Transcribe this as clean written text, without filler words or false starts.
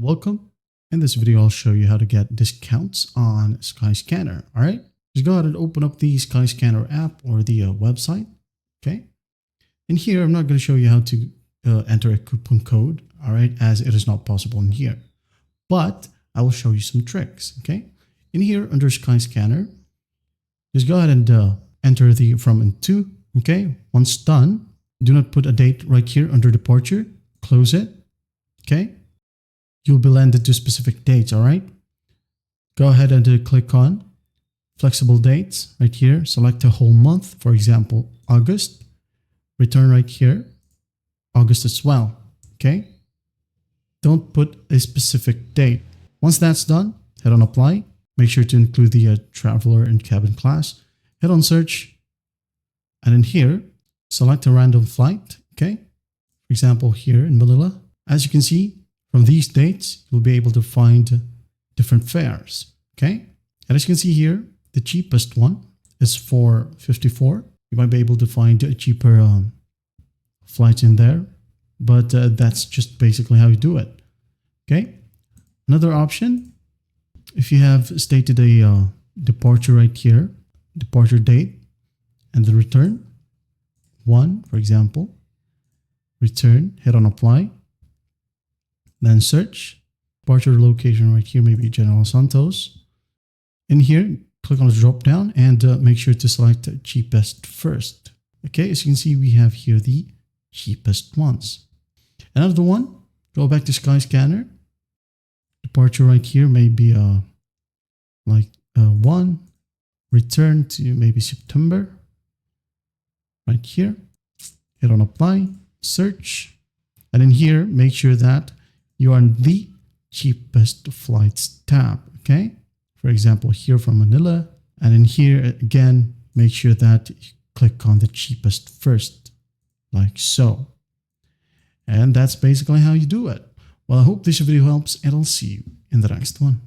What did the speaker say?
Welcome. In this video, I'll show you how to get discounts on Skyscanner. All right, just go ahead and open up the Skyscanner app or the website. Okay. In here, I'm not going to show you how to enter a coupon code. All right, as it is not possible in here, but I will show you some tricks. Okay. In here under Skyscanner, just go ahead and enter the from and to. Okay. Once done, do not put a date right here under departure. Close it. Okay. You'll be landed to specific dates. All right. Go ahead and click on flexible dates right here. Select a whole month. For example, August. Return right here. August as well. Okay. Don't put a specific date. Once that's done, head on apply. Make sure to include the traveler and cabin class. Head on search. And in here, select a random flight. Okay. For example, here in Manila. As you can see, from these dates, you'll be able to find different fares. Okay. And as you can see here, the cheapest one is for 54. You might be able to find a cheaper flights in there, but that's just basically how you do it. Okay. Another option, if you have stated a departure right here, departure date and the return, 1, for example, return, hit on apply, then search, departure location right here, maybe General Santos. In here, click on the drop down and make sure to select cheapest first. Okay, as you can see, we have here the cheapest ones. Another one, go back to Skyscanner. Departure right here, maybe like 1. Return to maybe September. Right here, hit on apply, search. And in here, make sure that you are in the cheapest flights tab. Okay. For example, here from Manila. And in here, again, make sure that you click on the cheapest first, like so. And that's basically how you do it. Well, I hope this video helps, and I'll see you in the next one.